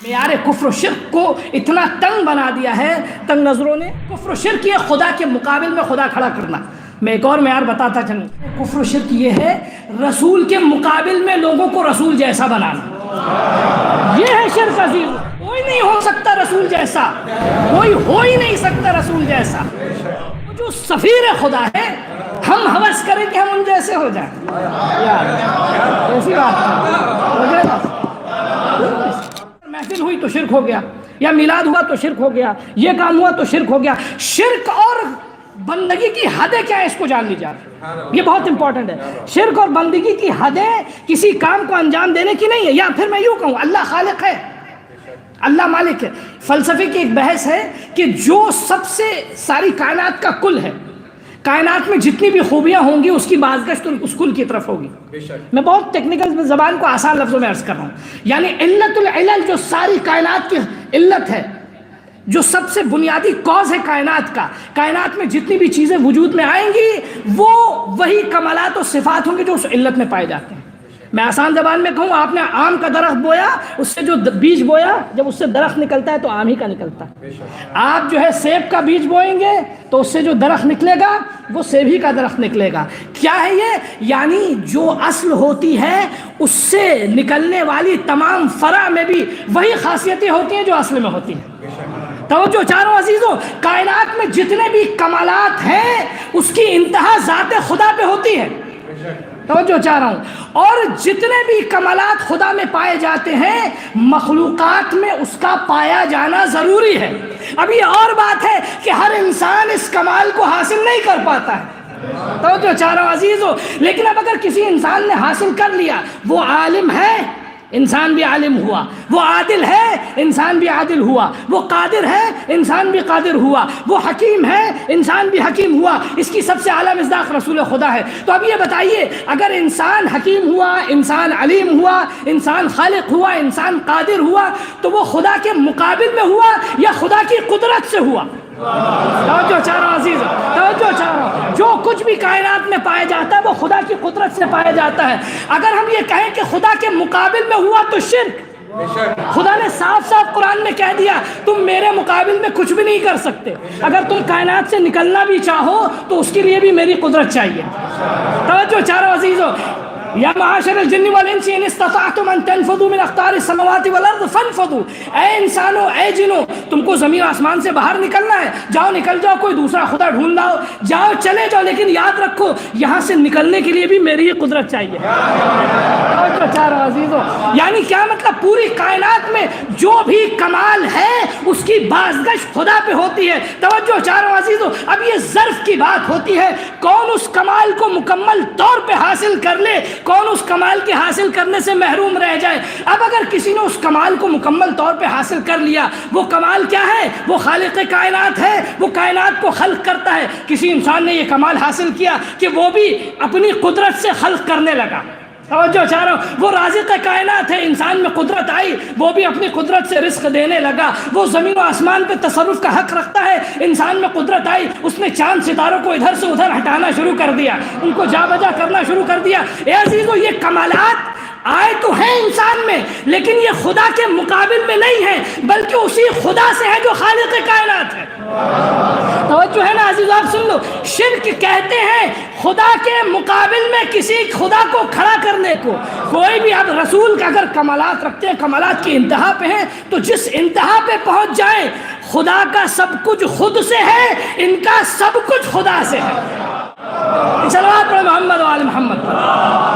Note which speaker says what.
Speaker 1: معیار کفر و شرک کو اتنا تنگ بنا دیا ہے تنگ نظروں نے. کفر و شرک یہ خدا کے مقابل میں خدا کھڑا کرنا. میں ایک اور معیار بتاتا چلوں. کفر و شرک یہ ہے رسول کے مقابل میں لوگوں کو رسول جیسا بنانا. یہ ہے شرک عظیم. کوئی نہیں ہو سکتا رسول جیسا, کوئی ہو ہی نہیں سکتا رسول جیسا. جو سفیر خدا ہے ہم ہوس کریں کہ ہم ان جیسے ہو جائیں. یار ایسی بات محفل ہوئی تو شرک ہو گیا, یا میلاد ہوا تو شرک ہو گیا, یہ کام ہوا تو شرک ہو گیا. شرک اور بندگی کی حدیں کیا ہے اس کو جان لیجیے. یہ بہت امپورٹنٹ ہے. شرک اور بندگی کی حدیں کسی کام کو انجام دینے کی نہیں ہے. یا پھر میں یوں کہوں اللہ خالق ہے, اللہ مالک ہے. فلسفے کی ایک بحث ہے کہ جو سب سے ساری کائنات کا کل ہے, کائنات میں جتنی بھی خوبیاں ہوں گی اس کی بازگشت اس کل کی طرف ہوگی. میں بہت ٹیکنیکل زبان کو آسان لفظوں میں عرض کر رہا ہوں. یعنی علت العلل جو ساری کائنات کی علت ہے, جو سب سے بنیادی کاز ہے کائنات کا, کائنات میں جتنی بھی چیزیں وجود میں آئیں گی وہ وہی کمالات و صفات ہوں گے جو اس علت میں پائے جاتے ہیں. میں آسان زبان میں کہوں, آپ نے آم کا درخت بویا, اس سے جو بیج بویا جب اس سے درخت نکلتا ہے تو آم ہی کا نکلتا ہے. آپ جو ہے سیب کا بیج بوئیں گے تو اس سے جو درخت نکلے گا وہ سیب ہی کا درخت نکلے گا. کیا ہے یہ؟ یعنی جو اصل ہوتی ہے اس سے نکلنے والی تمام فرع میں بھی وہی خاصیتیں ہوتی ہیں جو اصل میں ہوتی ہیں. توجہ چاروں عزیزوں, کائنات میں جتنے بھی کمالات ہیں اس کی انتہا ذات خدا پہ ہوتی ہے. توجہ چاہ رہا ہوں. اور جتنے بھی کمالات خدا میں پائے جاتے ہیں مخلوقات میں اس کا پایا جانا ضروری ہے. اب یہ اور بات ہے کہ ہر انسان اس کمال کو حاصل نہیں کر پاتا ہے. توجہ چاہ رہا ہوں عزیزوں. لیکن اب اگر کسی انسان نے حاصل کر لیا, وہ عالم ہے انسان بھی عالم ہوا, وہ عادل ہے انسان بھی عادل ہوا, وہ قادر ہے انسان بھی قادر ہوا, وہ حکیم ہے انسان بھی حکیم ہوا. اس کی سب سے اعلیٰ مصداق رسول خدا ہے. تو اب یہ بتائیے, اگر انسان حکیم ہوا, انسان علیم ہوا, انسان خالق ہوا, انسان قادر ہوا, تو وہ خدا کے مقابل میں ہوا یا خدا کی قدرت سے ہوا؟ توجہ چاہ رہا ہوں عزیز, توجہ چاہ رہا ہوں. جو کچھ بھی کائنات میں پایا جاتا ہے وہ خدا کی قدرت سے پایا جاتا ہے. اگر ہم یہ کہیں کہ خدا کے مقابل میں ہوا تو شرک. خدا نے صاف صاف قرآن میں کہہ دیا تم میرے مقابل میں کچھ بھی نہیں کر سکتے. اگر تم کائنات سے نکلنا بھی چاہو تو اس کے لیے بھی میری قدرت چاہیے. توجہ چاہ رہا ہوں عزیزوں. یا معاشر الجن والانس ان استطعتم ان تنفذوا من اقطار السماوات والارض فانفذوا. اے انسانوں, اے جنوں, تم کو زمین آسمان سے باہر نکلنا ہے, جاؤ نکل جاؤ, کوئی دوسرا خدا ڈھونڈ لاؤ, جاؤ چلے جاؤ, لیکن یاد رکھو یہاں سے نکلنے کے لیے بھی میری ہی قدرت چاہیے. یعنی کیا مطلب؟ پوری کائنات میں جو بھی کمال ہے اس کی بازگشت خدا پہ ہوتی ہے. توجہ چاروں عزیزوں. اب یہ ظرف کی بات ہوتی ہے, کون اس کمال کو مکمل طور پہ حاصل کر لے, کون اس کمال کے حاصل کرنے سے محروم رہ جائے. اب اگر کسی نے اس کمال کو مکمل طور پہ حاصل کر لیا, وہ کمال کیا ہے؟ وہ خالق کائنات ہے, وہ کائنات کو خلق کرتا ہے. کسی انسان نے یہ کمال حاصل کیا کہ وہ بھی اپنی قدرت سے خلق کرنے لگا. توجہ چاہ رہا ہوں. وہ رازق کائنات ہے, انسان میں قدرت آئی, وہ بھی اپنی قدرت سے رزق دینے لگا. وہ زمین و آسمان پہ تصرف کا حق رکھتا ہے, انسان میں قدرت آئی, اس نے چاند ستاروں کو ادھر سے ادھر ہٹانا شروع کر دیا, ان کو جا بجا کرنا شروع کر دیا. اے عزیزو, یہ کمالات آئے تو ہیں انسان میں, لیکن یہ خدا کے مقابل میں نہیں ہے, بلکہ اسی خدا سے ہے جو خالق کائنات ہے. توجہ ہے نا عزیزو, آپ سن لو. شرک کہتے ہیں خدا کے مقابل میں کسی خدا کو کھڑا کرنے کو. کوئی بھی اب رسول کا اگر کمالات رکھتے ہیں, کمالات کی انتہا پہ ہیں, تو جس انتہا پہ پہنچ جائیں, خدا کا سب کچھ خود سے ہے, ان کا سب کچھ خدا سے ہے. صلوات پڑھو محمد و آل محمد.